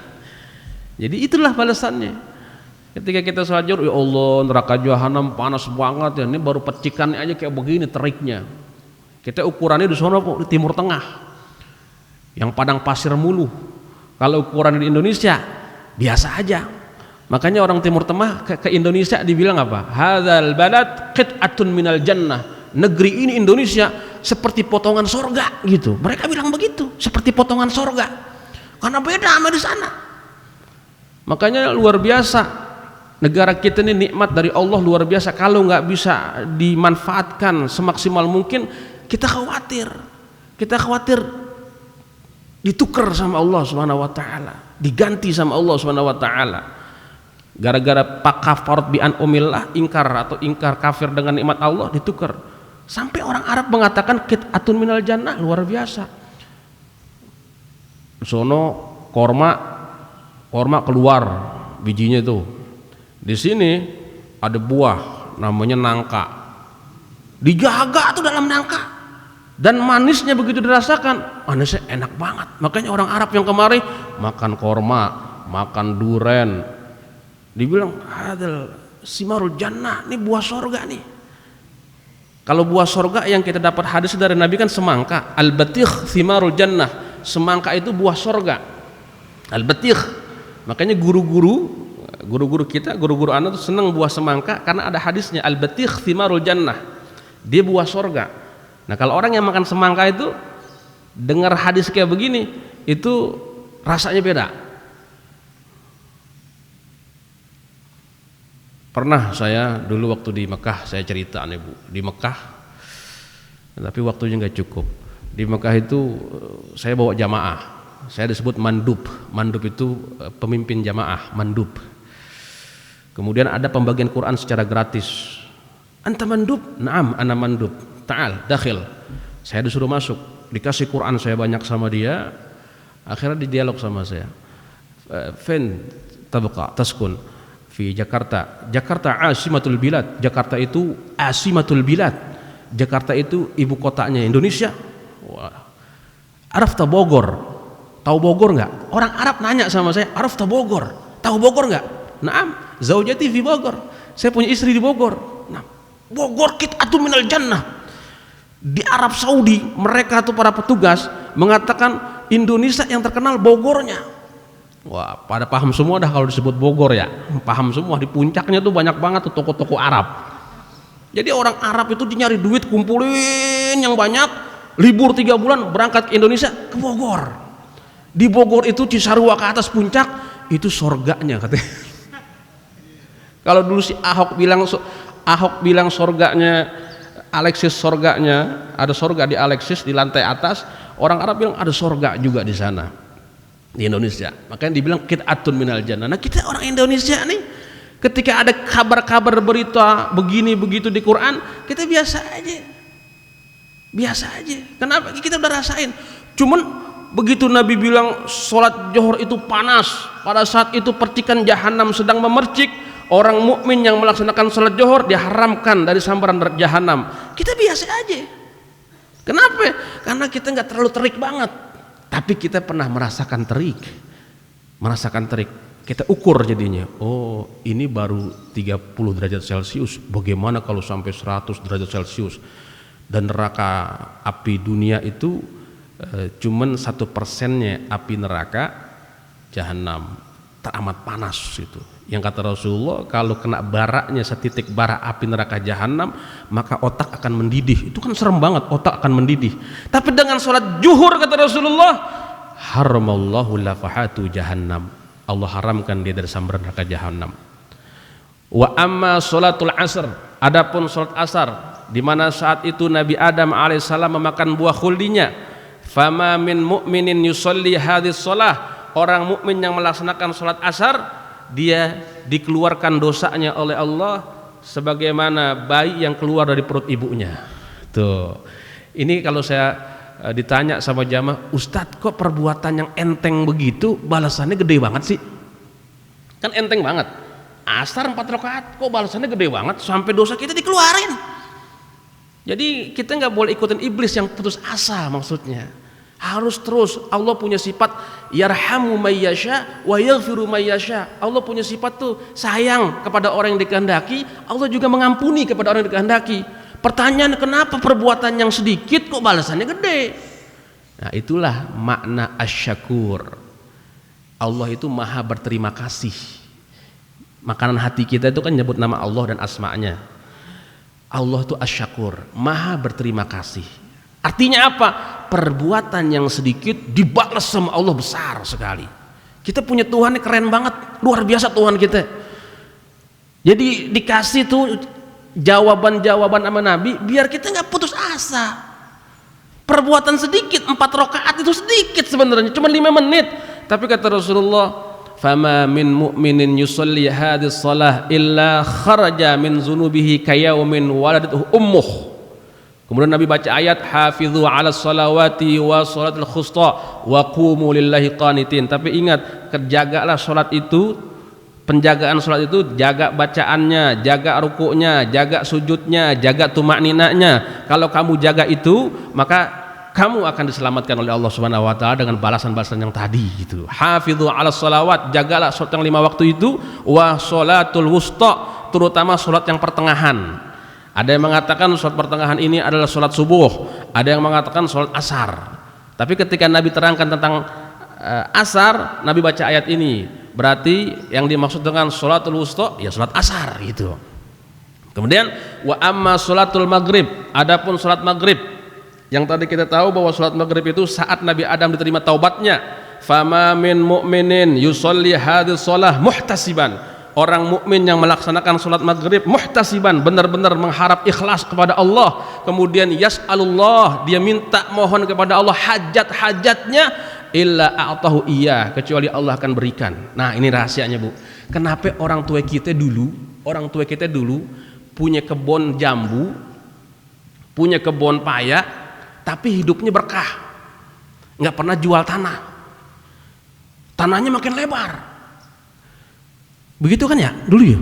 Jadi itulah balasannya. Ketika kita sholat zuhur, ya Allah neraka jahanam panas banget ya, ini baru percikannya aja kayak begini teriknya. Kita ukurannya di sana di Timur Tengah, yang padang pasir mulu. Kalau ukuran di Indonesia biasa aja. Makanya orang Timur Tengah ke Indonesia dibilang apa? Hadzal balad qit'atun minal jannah. Negeri ini Indonesia seperti potongan sorga gitu. Mereka bilang begitu, seperti potongan sorga. Karena beda sama di sana. Makanya luar biasa. Negara kita ini nikmat dari Allah luar biasa. Kalau nggak bisa dimanfaatkan semaksimal mungkin, kita khawatir ditukar sama Allah Subhanahu wa taala, diganti sama Allah Subhanahu wa taala. Gara-gara pakafar bi an umillah, ingkar kafir dengan nikmat Allah, ditukar. Sampai orang Arab mengatakan qit'atun minal jannah, luar biasa. Sono korma keluar bijinya itu. Di sini ada buah namanya nangka. Dijaga tuh dalam nangka. Dan manisnya begitu dirasakan, manisnya enak banget. Makanya orang Arab yang kemari makan korma, makan duren, dibilang hadal simarul jannah, ini buah sorga nih. Kalau buah sorga yang kita dapat hadis dari Nabi kan semangka, al-batikh simarul jannah, semangka itu buah sorga, al-batikh. Makanya guru-guru kita, guru-guru anak tuh senang buah semangka karena ada hadisnya al-batikh simarul jannah, dia buah sorga. Nah kalau orang yang makan semangka itu dengar hadis kayak begini, itu rasanya beda. Pernah saya dulu waktu di Mekah, saya cerita nih Bu, di Mekah, tapi waktunya nggak cukup. Di Mekah itu saya bawa jamaah, saya disebut mandub. Mandub itu pemimpin jamaah, mandub. Kemudian ada pembagian Quran secara gratis. Anta mandub? Naam, ana mandub. Ta'al, dakhil. Saya disuruh masuk, dikasih Quran saya banyak sama dia. Akhirnya didialog sama saya. Fen tabqa taskun fi Jakarta. Jakarta asimatul bilad. Jakarta itu asimatul bilad. Jakarta itu ibu kotanya Indonesia. Wah. Arafta Bogor. Tahu Bogor enggak? Orang Arab nanya sama saya, Arafta Bogor. Tahu Bogor enggak? Naam, zaujati fi Bogor. Saya punya istri di Bogor. Nah, Bogor qit'atun minal jannah. Di Arab Saudi mereka tuh para petugas mengatakan Indonesia yang terkenal Bogornya. Wah, pada paham semua dah kalau disebut Bogor ya. Paham semua, di puncaknya tuh banyak banget tuh toko-toko Arab. Jadi orang Arab itu nyari duit, kumpulin yang banyak, libur 3 bulan berangkat ke Indonesia, ke Bogor. Di Bogor itu Cisarua ke atas puncak, itu sorganya katanya. Kalau dulu si Ahok bilang sorganya Alexis, sorganya ada sorga di Alexis di lantai atas, orang Arab bilang ada sorga juga di sana. Di Indonesia, makanya dibilang qit'atun minal jannah. Nah kita orang Indonesia nih, ketika ada kabar-kabar berita begini begitu di Quran, kita biasa aja. Kenapa? Kita udah rasain. Cuman begitu Nabi bilang sholat zuhur itu panas, pada saat itu percikan jahanam sedang memercik, orang mukmin yang melaksanakan sholat zuhur diharamkan dari sambaran jahanam. Kita biasa aja. Kenapa? Karena kita nggak terlalu terik banget. Tapi kita pernah merasakan terik. Kita ukur jadinya. Oh, ini baru 30 derajat Celcius. Bagaimana kalau sampai 100 derajat Celcius? Dan neraka api dunia itu cuman 1%-nya api neraka jahanam. Teramat panas itu. Yang kata Rasulullah, kalau kena baraknya setitik bara api neraka jahanam, maka otak akan mendidih. Itu kan serem banget, otak akan mendidih. Tapi dengan sholat zuhur kata Rasulullah, haramallahu lafahatu jahannam. Allah haramkan dia dari sambaran neraka jahanam. Wa amma sholatul asr, adapun sholat asar, di mana saat itu Nabi Adam alaihissalam memakan buah khuldinya. Fama min mu'minin yusolli hadis sholah, orang mukmin yang melaksanakan sholat asar, dia dikeluarkan dosanya oleh Allah sebagaimana bayi yang keluar dari perut ibunya. Tuh, ini kalau saya ditanya sama jamaah, Ustadz kok perbuatan yang enteng begitu balasannya gede banget sih? Kan enteng banget, asar 4 rakaat kok balasannya gede banget sampai dosa kita dikeluarin. Jadi kita nggak boleh ikutin iblis yang putus asa, maksudnya harus terus. Allah punya sifat yarhamu mayyasha wa yaghfiru mayyasha. Allah punya sifat tuh sayang kepada orang yang dikehendaki, Allah juga mengampuni kepada orang yang dikehendaki. Pertanyaan, kenapa perbuatan yang sedikit kok balasannya gede? Nah, itulah makna asyakur. Allah itu maha berterima kasih. Makanan hati kita itu kan nyebut nama Allah dan asma'nya. Allah itu asyakur, maha berterima kasih. Artinya apa? Perbuatan yang sedikit dibalas sama Allah besar sekali. Kita punya Tuhan yang keren banget, luar biasa Tuhan kita. Jadi dikasih tuh jawaban-jawaban sama Nabi biar kita nggak putus asa. Perbuatan sedikit, 4 rakaat itu sedikit sebenarnya, cuma 5 menit. Tapi kata Rasulullah, fama min mu'minin yusalli hadis salah illa kharaja min zunubihi kayaumin waladatuhu ummuh. Kemudian Nabi baca ayat hafizu ala salawati wa salatul khusta wa qumu lillahi qanitin. Tapi ingat, jagalah salat itu, penjagaan salat itu, jaga bacaannya, jaga rukuknya, jaga sujudnya, jaga tumakninanya. Kalau kamu jaga itu, maka kamu akan diselamatkan oleh Allah Subhanahu wa taala dengan balasan-balasan yang tadi gitu. Hafizu ala salawat, jagalah salat yang 5 waktu itu, wa salatul wusta, terutama salat yang pertengahan. Ada yang mengatakan sholat pertengahan ini adalah sholat subuh, ada yang mengatakan sholat asar. Tapi ketika Nabi terangkan tentang asar, Nabi baca ayat ini, berarti yang dimaksud dengan sholatul wusta ya sholat asar gitu. Kemudian wa amma sholatul maghrib, adapun sholat maghrib, yang tadi kita tahu bahwa sholat maghrib itu saat Nabi Adam diterima taubatnya. Fama min mu'minin yusolli hadis sholah muhtasiban, Orang mukmin yang melaksanakan sholat maghrib muhtasiban, benar-benar mengharap ikhlas kepada Allah, kemudian yas'alullah, dia minta mohon kepada Allah hajat-hajatnya, illa a'tahu iya, kecuali Allah akan berikan. Nah, ini rahasianya, Bu. Kenapa orang tua kita dulu punya kebun jambu, punya kebun paya, tapi hidupnya berkah, nggak pernah jual tanahnya makin lebar. Begitu kan ya dulu ya,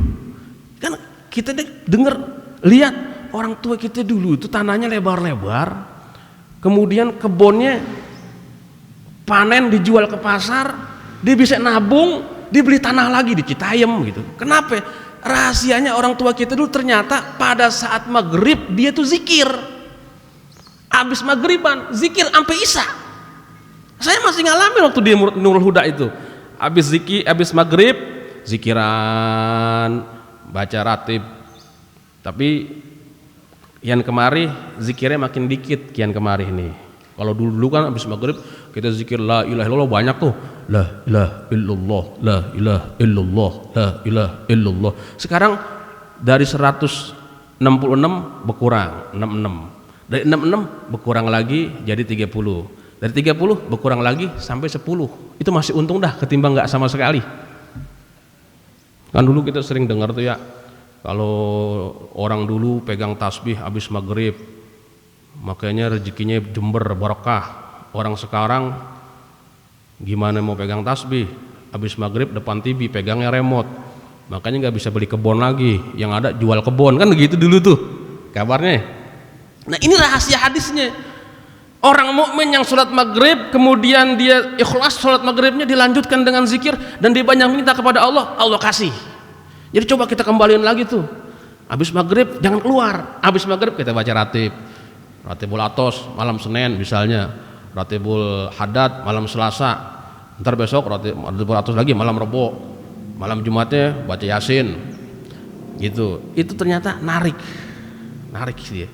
kan kita dengar lihat orang tua kita dulu itu tanahnya lebar-lebar, kemudian kebunnya panen dijual ke pasar, dia bisa nabung, dibeli tanah lagi di Citayam gitu. Kenapa? Rahasianya orang tua kita dulu ternyata pada saat maghrib dia tuh zikir, abis maghriban zikir sampai isya. Saya masih ngalamin waktu di Nurul Huda itu, abis zikir, abis maghrib zikiran, baca ratib. Tapi kian kemari zikirnya makin dikit kian kemari nih. Kalau dulu kan habis maghrib kita zikir la ilaha illallah banyak tuh, la ilaha illallah, la ilaha illallah, la ilaha illallah. Sekarang dari 166 berkurang 66, dari 66 berkurang lagi jadi 30, dari 30 berkurang lagi sampai 10. Itu masih untung dah ketimbang nggak sama sekali. Kan dulu kita sering dengar tuh ya, kalau orang dulu pegang tasbih habis maghrib, makanya rezekinya jember barokah. Orang sekarang gimana mau pegang tasbih habis maghrib depan TV pegangnya remote, makanya nggak bisa beli kebon lagi, yang ada jual kebon, kan begitu dulu tuh kabarnya. Nah, ini rahasia hadisnya. Orang mukmin yang sholat maghrib kemudian dia ikhlas sholat maghribnya dilanjutkan dengan zikir dan dia banyak minta kepada Allah, Allah kasih. Jadi coba kita kembaliin lagi tuh, habis maghrib jangan keluar, habis maghrib kita baca ratibul atos malam Senin misalnya, ratibul hadad malam Selasa, ntar besok ratibul atos lagi malam Rebo, malam Jumatnya baca Yasin gitu. Itu ternyata narik sih.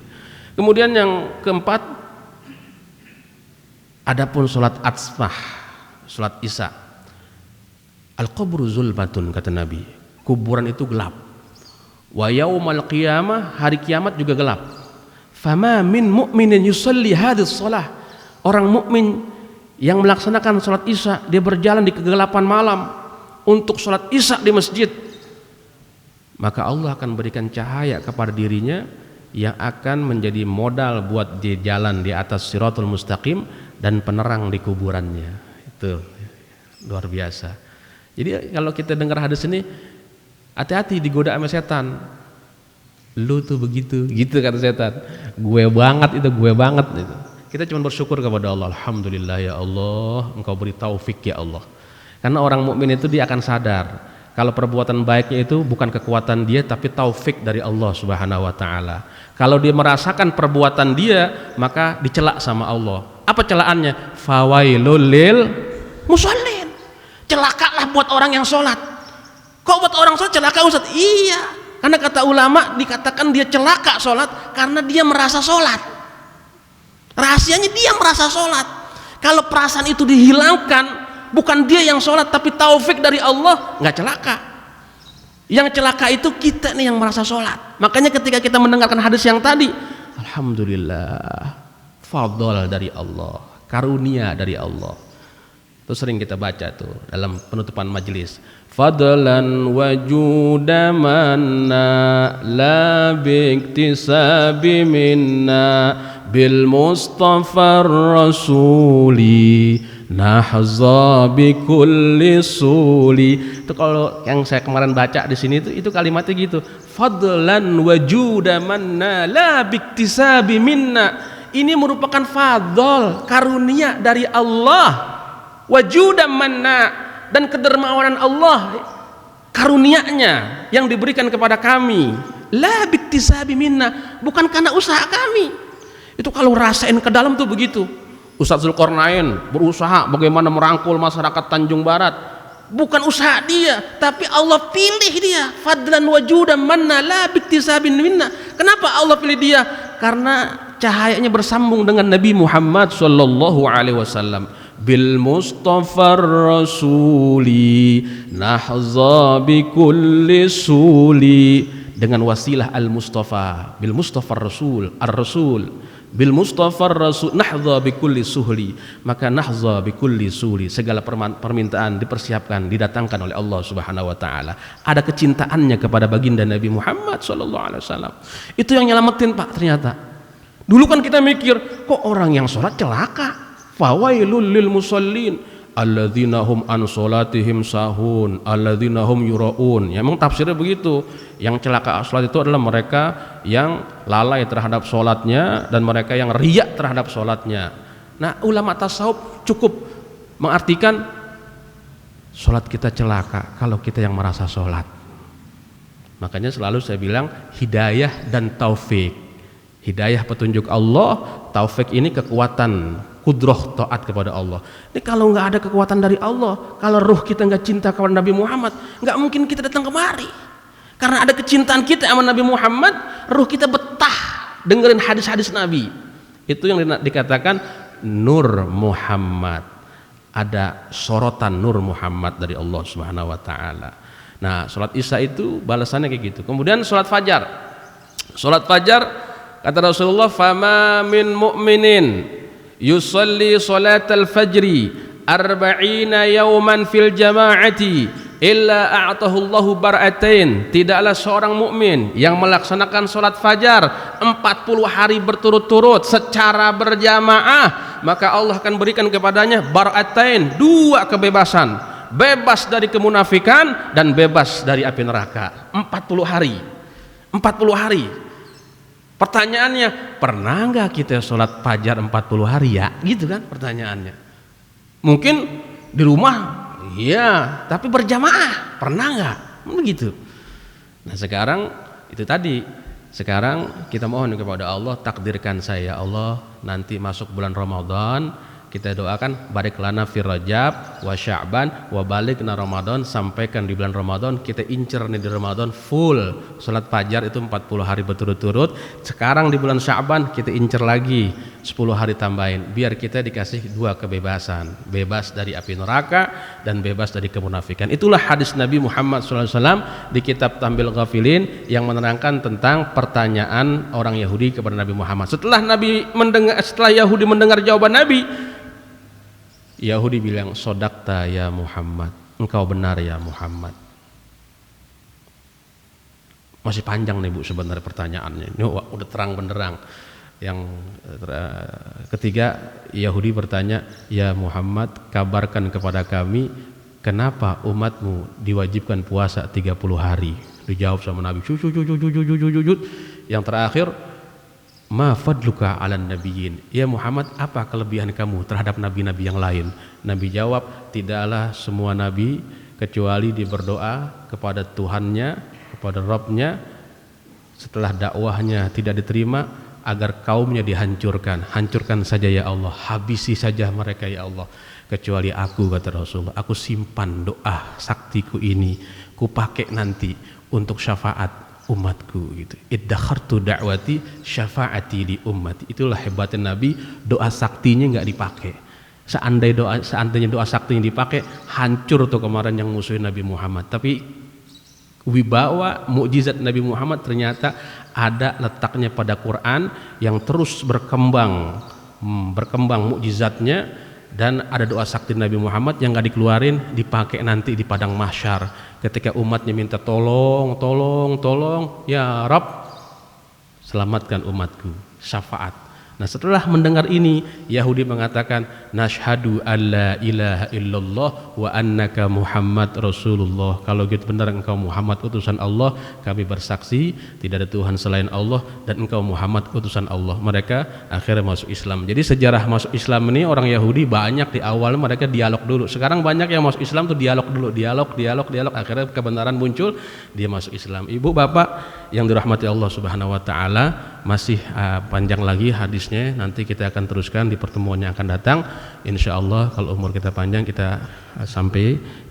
Kemudian yang keempat, adapun sholat asbah, sholat isya, al-qabru zulmatun, kata Nabi, kuburan itu gelap. Wa yaumal qiyamah, hari kiamat juga gelap. Fama min mu'minin yusalli hadhihi shalah, orang mukmin yang melaksanakan sholat isya, dia berjalan di kegelapan malam untuk sholat isya di masjid, maka Allah akan berikan cahaya kepada dirinya yang akan menjadi modal buat dia jalan di atas siratul mustaqim dan penerang di kuburannya. Itu luar biasa. Jadi kalau kita dengar hadis ini, hati-hati digoda sama setan. Lu tuh begitu, gitu kata setan. Gue banget itu. Kita cuma bersyukur kepada Allah. Alhamdulillah ya Allah, Engkau beri taufik ya Allah. Karena orang mukmin itu dia akan sadar kalau perbuatan baiknya itu bukan kekuatan dia tapi taufik dari Allah Subhanahu wa taala. Kalau dia merasakan perbuatan dia, maka dicelak sama Allah. Apa celaannya? Fawailul lil musallin. Celakalah buat orang yang sholat. Kok buat orang sholat celaka, Ustaz? Iya, karena kata ulama dikatakan dia celaka sholat karena dia merasa sholat. Rahasianya dia merasa sholat. Kalau perasaan itu dihilangkan, bukan dia yang sholat tapi taufik dari Allah, nggak celaka. Yang celaka itu kita nih yang merasa sholat. Makanya ketika kita mendengarkan hadis yang tadi, alhamdulillah, fadl dari Allah, karunia dari Allah. Itu sering kita baca tuh dalam penutupan majelis. Fadlan wajuda manna la biktisabi minna bil mustafa rasuli nahza bi kulli suli. Itu kalau yang saya kemarin baca di sini itu kalimatnya gitu. Fadlan wajuda manna la biktisabi minna. Ini merupakan fadl, karunia dari Allah. Wajudan manna, dan kedermawanan Allah, karunia-Nya yang diberikan kepada kami. La biktisabi minna, bukan karena usaha kami. Itu kalau rasain ke dalam tuh begitu. Ustaz Zulkarnain berusaha bagaimana merangkul masyarakat Tanjung Barat, bukan usaha dia, tapi Allah pilih dia. Fadlan wajudan manna la biktisabi minna. Kenapa Allah pilih dia? Karena cahayanya bersambung dengan Nabi Muhammad sallallahu alaihi wasallam. bil Mustafar Rasuli nahza bi kulli suli, dengan wasilah al Mustafa, bil Mustafar Rasul, ar-Rasul bil Mustafar Rasul nahza bi kulli suhli, maka nahza bi kulli suli, segala permintaan dipersiapkan, didatangkan oleh Allah Subhanahu wa taala. Ada kecintaannya kepada baginda Nabi Muhammad sallallahu alaihi wasallam. Itu yang nyelamatin, Pak, ternyata. Dulu kan kita mikir, kok orang yang sholat celaka. Fawailul lil musallin alladzina hum an sholatihim sahun alladzina hum yuraun. Ya, memang tafsirnya begitu. Yang celaka sholat itu adalah mereka yang lalai terhadap sholatnya dan mereka yang riya terhadap sholatnya. Nah, ulama tasawuf cukup mengartikan sholat kita celaka kalau kita yang merasa sholat. Makanya selalu saya bilang hidayah dan taufik. Hidayah petunjuk Allah, taufik ini kekuatan kudroh taat kepada Allah. Ini kalau nggak ada kekuatan dari Allah, kalau ruh kita nggak cinta kepada Nabi Muhammad, nggak mungkin kita datang kemari. Karena ada kecintaan kita sama Nabi Muhammad, ruh kita betah dengerin hadis-hadis Nabi. Itu yang dikatakan Nur Muhammad. Ada sorotan Nur Muhammad dari Allah Subhanahu wa taala. Nah, sholat Isya itu balasannya kayak gitu. Kemudian sholat fajar. Sholat fajar kata Rasulullah, fama min mu'minin yusalli salatal fajri arba'ina yawman fil jama'ati illa a'tahu Allahu bar'atain. Tidaklah seorang mukmin yang melaksanakan salat fajar 40 hari berturut-turut secara berjamaah, maka Allah akan berikan kepadanya bar'atain, 2 kebebasan, bebas dari kemunafikan dan bebas dari api neraka. 40 hari. 40 hari. Pertanyaannya, pernah nggak kita sholat fajar 40 hari ya? Gitu kan pertanyaannya. Mungkin di rumah, iya, tapi berjamaah, pernah nggak? Begitu. Nah, sekarang itu tadi. Sekarang kita mohon kepada Allah, takdirkan saya ya Allah, nanti masuk bulan Ramadan, kita doakan barik lana fi Rajab wa Sya'ban wa balikna Ramadan, sampaikan di bulan Ramadan, kita incer nih di Ramadan full salat fajar itu 40 hari berturut-turut. Sekarang di bulan Sya'ban kita incer lagi 10 hari tambahin, biar kita dikasih 2 kebebasan, bebas dari api neraka dan bebas dari kemunafikan. Itulah hadis Nabi Muhammad SAW di kitab Tambil Ghafilin yang menerangkan tentang pertanyaan orang Yahudi kepada Nabi Muhammad. Setelah Yahudi mendengar jawaban Nabi, Yahudi bilang, sodakta ya Muhammad, engkau benar ya Muhammad. Masih panjang nih Bu sebenarnya pertanyaannya, ini udah terang benderang. Yang ketiga, Yahudi bertanya, ya Muhammad, kabarkan kepada kami kenapa umatmu diwajibkan puasa 30 hari. Dijawab sama Nabi, yang terakhir, ma fadluka 'alan nabiyyin, ya Muhammad, apa kelebihan kamu terhadap nabi-nabi yang lain? Nabi jawab, tidaklah semua nabi kecuali dia berdoa kepada Tuhannya, kepada Rabbnya setelah dakwahnya tidak diterima agar kaumnya dihancurkan. Hancurkan saja ya Allah, habisi saja mereka ya Allah, kecuali aku, kata Rasulullah, aku simpan doa saktiku ini, ku pakai nanti untuk syafaat umatku gitu. Iddakhartu da'wati syafaati li ummati. Itulah hebatnya Nabi, doa saktinya nggak dipakai. Seandainya doa saktinya dipakai, hancur tuh kemarin yang musuhin Nabi Muhammad. Tapi wibawa mukjizat Nabi Muhammad ternyata ada letaknya pada Quran yang terus berkembang mukjizatnya. Dan ada doa sakti Nabi Muhammad yang gak dikeluarin, dipakai nanti di padang mahsyar ketika umatnya minta tolong ya Rabb, selamatkan umatku, syafaat. Nah, setelah mendengar ini, Yahudi mengatakan, nashhadu alla ilaha illallah wa annaka Muhammad Rasulullah. Kalau gitu benar engkau Muhammad utusan Allah, kami bersaksi tidak ada Tuhan selain Allah dan engkau Muhammad utusan Allah. Mereka akhirnya masuk Islam. Jadi sejarah masuk Islam ini orang Yahudi banyak di awal mereka dialog dulu. Sekarang banyak yang masuk Islam tuh dialog dulu, dialog, akhirnya kebenaran muncul, dia masuk Islam. Ibu bapak yang dirahmati Allah Subhanahu wa taala, masih panjang lagi hadisnya, nanti kita akan teruskan di pertemuan yang akan datang insyaallah. Kalau umur kita panjang, kita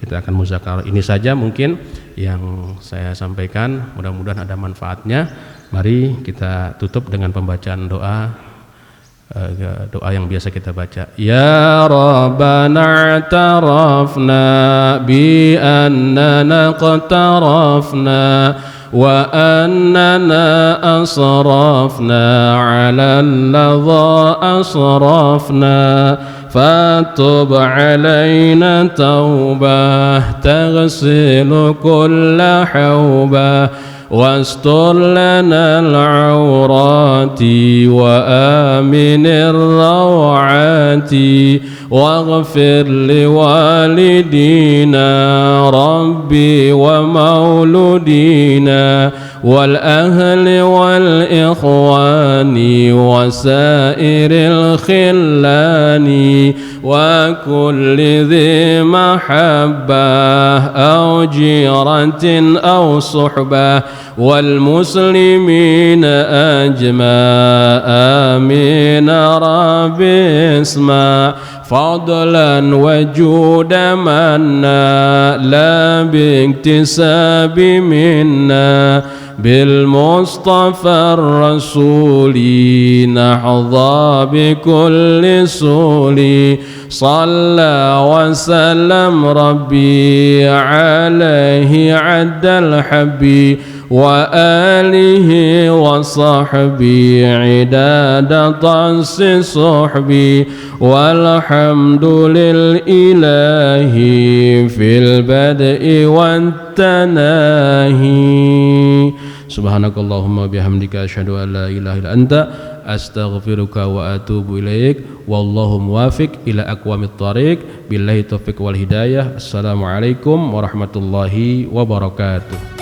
kita akan muzakarah. Ini saja mungkin yang saya sampaikan, mudah-mudahan ada manfaatnya. Mari kita tutup dengan pembacaan doa doa yang biasa kita baca. Ya Rabbana i'tarafna bi annana qatarafna wa annana asrafna ala alladha asrafna fatub alaina taubah taghsilu kulla hawbah واستر لنا العورات وآمن الروعات واغفر لوالدينا ربي ومولودينا والأهل والإخوان وسائر الخلان وكل ذي محبة أو جيرة أو صحبة والمسلمين أجمع آمين رب اسمع فضلا وجود منا لا باكتساب منا بالمصطفى الرسول نحظى بكل سول صلى وسلم ربي عليه عد الحب وآله وصحبه عداد طس صحبي والحمد للإله في البدء والتناهي Subhanakallahumma bihamdika asyhadu an la ilaha illa anta astaghfiruka wa atubu ilaik wallahu muwafiq ila aqwamit thariq billahi taufiq wal hidayah. Assalamualaikum warahmatullahi wabarakatuh.